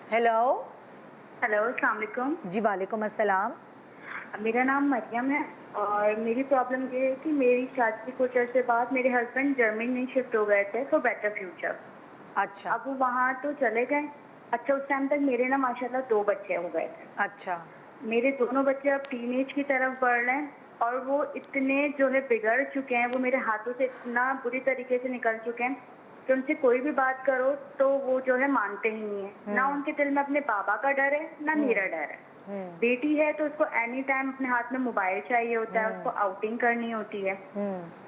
Hello. Hello, अस्सलाम वालेकुम। जी वालेकुम अस्सलाम। मेरा नाम मरियम है और मेरी प्रॉब्लम ये है कि मेरी शादी कुछ अर्से बाद मेरे हस्बैंड जर्मनी शिफ्ट हो गए थे फॉर बेटर फ्यूचर। अच्छा अब वो वहाँ तो चले गए। अच्छा, उस टाइम तक मेरे ना माशाल्लाह 2 बच्चे हो गए थे। अच्छा। मेरे दोनों बच्चे अब टीनेज की तरफ बढ़ रहे हैं और वो इतने जो है बिगड़ चुके हैं, वो मेरे हाथों से इतना बुरी तरीके से निकल चुके हैं कि उनसे कोई भी बात करो तो वो जो है मानते ही नहीं है। ना उनके दिल में अपने बाबा का डर है, ना मेरा डर है। बेटी है तो उसको एनी टाइम अपने हाथ में मोबाइल चाहिए होता है, उसको आउटिंग करनी होती है।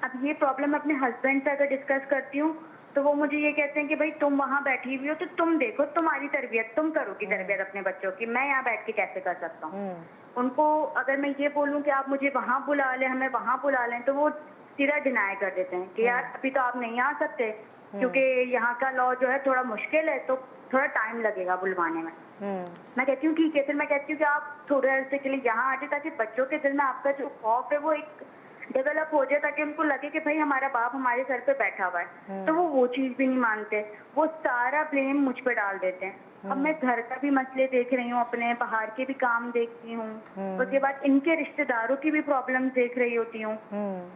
अब ये प्रॉब्लम अपने हस्बैंड से अगर डिस्कस करती हूँ तो वो मुझे ये कहते हैं कि भाई तुम वहाँ बैठी हुई हो तो तुम देखो, तुम्हारी तरबियत तुम करोगी, तरबियत अपने बच्चों की, मैं यहाँ बैठ के कैसे कर सकता हूँ। उनको अगर मैं ये बोलूँ कि आप मुझे वहाँ बुला लें, हमें वहाँ बुला लें, तो वो सीधा डिनाई कर देते हैं कि यार अभी तो आप नहीं आ सकते क्योंकि यहाँ का लॉ जो है थोड़ा मुश्किल है, तो थोड़ा टाइम लगेगा बुलवाने में। मैं कहती हूँ ठीक है, फिर मैं कहती हूँ कि आप थोड़े अरसे के लिए यहाँ आ जाए ताकि बच्चों के दिल में आपका जो खौफ है वो एक डेवलप हो जाए, ताकि उनको लगे कि भाई हमारा बाप हमारे सर पे बैठा हुआ है। तो वो चीज भी नहीं मानते, वो सारा ब्लेम मुझ पे डाल देते हैं। अब मैं घर का भी मसले देख रही हूँ, अपने बाहर के भी काम देखती हूँ, उसके बाद इनके रिश्तेदारों की भी प्रॉब्लम देख रही होती हूँ।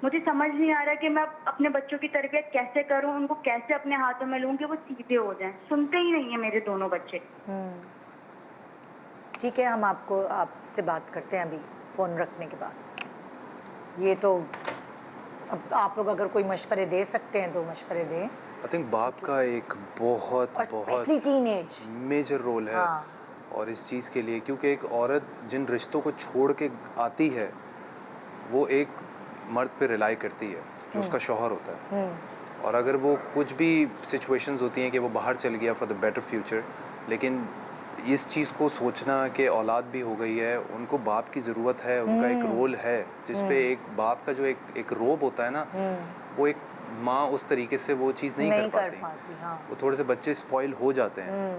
मुझे समझ नहीं आ रहा कि मैं अपने बच्चों की तरबियत कैसे करूँ, उनको कैसे अपने हाथों में लूँ कि वो सीधे हो जाएं। सुनते ही नहीं है मेरे दोनों बच्चे। ठीक है, हम आपसे बात करते हैं अभी फ़ोन रखने के बाद। ये तो अब आप लोग अगर कोई मशवरे दे सकते हैं तो मशवरे दें। आई थिंक बाप का एक बहुत और स्पेशली टीनेज मेजर रोल है। हाँ। और इस चीज़ के लिए, क्योंकि एक औरत जिन रिश्तों को छोड़ के आती है वो एक मर्द पे रिलाई करती है जो उसका शौहर होता है। और अगर वो कुछ भी सिचुएशंस होती हैं कि वो बाहर चल गया फॉर द बेटर फ्यूचर, लेकिन इस चीज़ को सोचना कि औलाद भी हो गई है, उनको बाप की ज़रूरत है, उनका एक रोल है जिस पे एक बाप का जो एक रोब होता है ना, वो एक माँ उस तरीके से वो चीज़ नहीं कर पाती। हाँ। वो थोड़े से बच्चे स्पॉइल हो जाते हैं,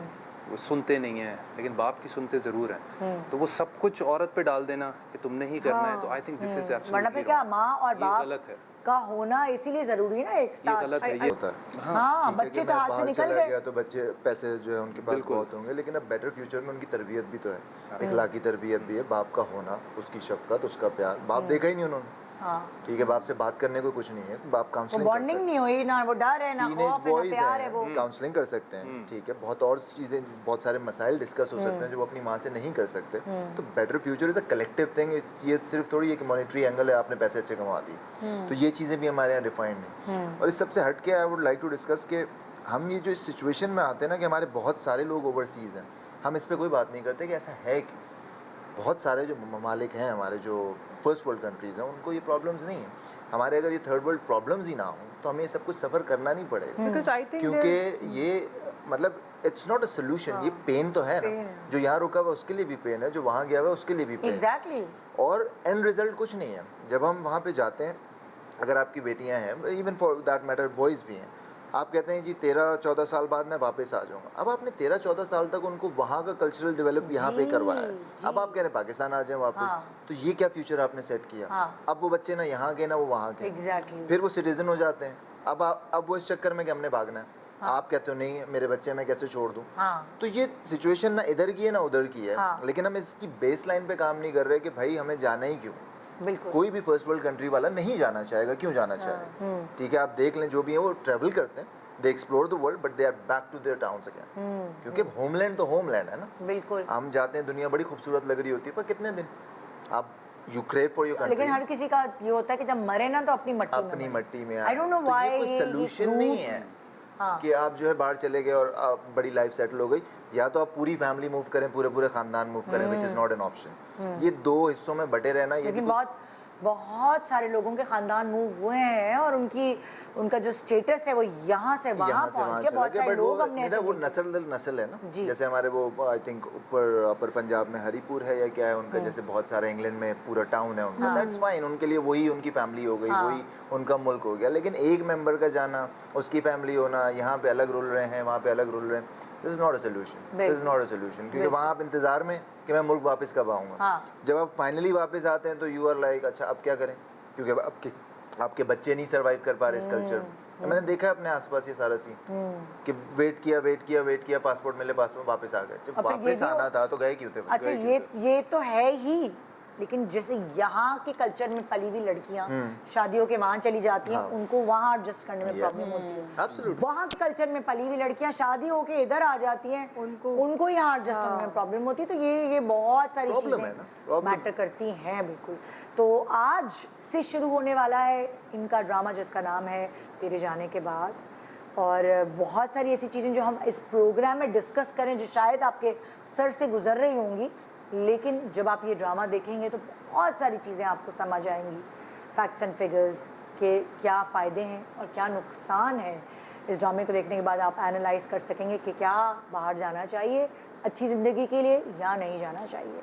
वो सुनते नहीं हैं, लेकिन बाप की सुनते ज़रूर हैं। तो वो सब कुछ औरत पे डाल देना कि तुमने ही करना है, तो आई थिंक दिस इज वरना पे क्या माँ और बाप गलत है का होना इसीलिए ज़रूरी है ना एक साथ। ये गलत है ये होता है। हाँ, ठीक है बच्चे कि तो मैं हाथ से बाहर निकल चला गए। गया तो बच्चे पैसे जो है उनके पास बिल्कुल। बहुत होंगे, लेकिन अब बेटर फ्यूचर में उनकी तरबियत भी तो है, इखलाकी तरबियत भी है, बाप का होना, उसकी शफकत, उसका प्यार। बाप देखा ही नहीं उन्होंने। ठीक है, बाप से बात करने को कुछ नहीं है, बाप काउंसलिंग कर बॉन्डिंग सकते नहीं हुई ना, वो डर है ना, टीनेज खौफ है ना, बॉयज प्यार है। वो हैं, काउंसलिंग कर सकते हैं। ठीक है, बहुत और चीज़ें, बहुत सारे मसाइल डिस्कस हो सकते हैं जो वो अपनी माँ से नहीं कर सकते। तो better future is a collective thing. ये सिर्फ थोड़ी एक मॉनिटरी एंगल है, आपने पैसे अच्छे कमा दिए, तो ये चीज़ें भी हमारे यहाँ डिफाइंड नहीं। और इस सबसे हट के I would like to discuss कि हम ये जो इस सिचुएशन में आते हैं ना कि हमारे बहुत सारे लोग ओवरसीज़ हैं, हम इस पर कोई बात नहीं करते कि ऐसा है क्यों। बहुत सारे जो ममालिक हैं, हमारे जो फर्स्ट वर्ल्ड कंट्रीज़ हैं, उनको ये प्रॉब्लम्स नहीं हैं। हमारे अगर ये थर्ड वर्ल्ड प्रॉब्लम्स ही ना हो तो हमें ये सब कुछ सफ़र करना नहीं पड़ेगा, क्योंकि ये मतलब इट्स नॉट अ सोल्यूशन। ये पेन तो है ना, जो यहाँ रुका हुआ उसके लिए भी पेन है, जो वहाँ गया हुआ उसके लिए भी पेन। एग्जैक्टली। और एंड रिजल्ट कुछ नहीं है। जब हम वहाँ पे जाते हैं, अगर आपकी बेटियाँ हैं, even for that matter boys भी हैं, आप कहते हैं जी 13-14 साल बाद मैं वापस आ जाऊँगा। अब आपने 13-14 साल तक उनको वहाँ का कल्चरल डेवलप यहाँ पे करवाया है, अब आप कह रहे हैं पाकिस्तान आ जाएं वापस। तो ये क्या फ्यूचर आपने सेट किया। अब वो बच्चे ना यहाँ गए ना वो वहाँ गए, फिर वो सिटीजन हो जाते हैं। अब वो इस चक्कर में कि हमने भागना है। आप कहते हो नहीं मेरे बच्चे मैं कैसे छोड़ दूँ। तो ये सिचुएशन ना इधर की है ना उधर की है, लेकिन हम इसकी बेस लाइन पे काम नहीं कर रहे कि भाई हमें जाना ही क्यों। बिल्कुल। कोई भी फर्स्ट वर्ल्ड कंट्री वाला नहीं जाना चाहेगा, क्यों जाना चाहेगा। ठीक है, आप देख लें जो भी है वो ट्रैवल करते हैं, they explore the world, but they are back to their towns again, क्योंकि होमलैंड तो होमलैंड है ना। बिल्कुल। हम जाते हैं, दुनिया बड़ी खूबसूरत लग रही होती है, पर कितने दिन आप you crave for your country. लेकिन हर किसी का ये होता है कि जब मरे ना तो अपनी मट्टी में आई डोंट नो तो व्हाई ये कोई सोल्यूशन नहीं है कि आप जो है बाहर चले गए और आप बड़ी लाइफ सेटल हो गई। या तो आप पूरी फैमिली मूव करें, पूरे खानदान मूव करें, which is not an option. ये दो हिस्सों में बटे रहना, ये लेकिन बहुत सारे लोगों के खानदान मूव हुए हैं और उनका जो स्टेटस है वो यहाँ से वहाँ पहुँच के बहुत सारे लोग हमने वो नस्ल है ना। जैसे हमारे वो आई थिंक ऊपर पंजाब में हरीपुर है या क्या है उनका, जैसे बहुत सारे इंग्लैंड में पूरा टाउन है उनका, दैट्स फाइन, उनके लिए वही उनकी फैमिली हो गई, वही उनका मुल्क हो गया। लेकिन एक मेंबर का जाना, उसकी फैमिली होना, यहाँ पे अलग रुल रहे हैं, वहाँ पे अलग रुल रहे हैं, this is not a solution. क्योंकि वहाँ आप इंतज़ार में कि मैं मुल्क वापस कब आऊँगा। जब आप फाइनली वापस आते हैं तो यू आर लाइक अच्छा अब क्या करें, क्योंकि अब आपके बच्चे नहीं सर्वाइव कर पा रहे इस कल्चर में। मैंने देखा है अपने आसपास ये सारा सीन कि वेट किया पासपोर्ट मिले, पासपोर्ट वापस आ गए। जब और फिर ये वापस जो- आना था तो गए क्यों थे? अच्छा गए क्यों थे? ये तो है ही, लेकिन जैसे यहाँ के कल्चर में पली हुई लड़कियाँ शादियों के वहाँ चली जाती हैं, हाँ। उनको वहाँ एडजस्ट करने में Yes. प्रॉब्लम होती है। Absolutely. वहाँ के कल्चर में पली हुई लड़कियाँ शादी होके इधर आ जाती हैं, उनको यहाँ एडजस्ट होने में प्रॉब्लम होती है। तो ये बहुत सारी Problem है ना, चीज़ें problem। मैटर करती हैं बिल्कुल। तो आज से शुरू होने वाला है इनका ड्रामा जिसका नाम है तेरे जाने के बाद, और बहुत सारी ऐसी चीज़ें जो हम इस प्रोग्राम में डिस्कस करें जो शायद आपके सर से गुजर रही होंगी, लेकिन जब आप ये ड्रामा देखेंगे तो बहुत सारी चीज़ें आपको समझ आएंगी, फैक्ट्स एंड फिगर्स के क्या फ़ायदे हैं और क्या नुकसान है। इस ड्रामे को देखने के बाद आप एनालाइज कर सकेंगे कि क्या बाहर जाना चाहिए अच्छी ज़िंदगी के लिए या नहीं जाना चाहिए।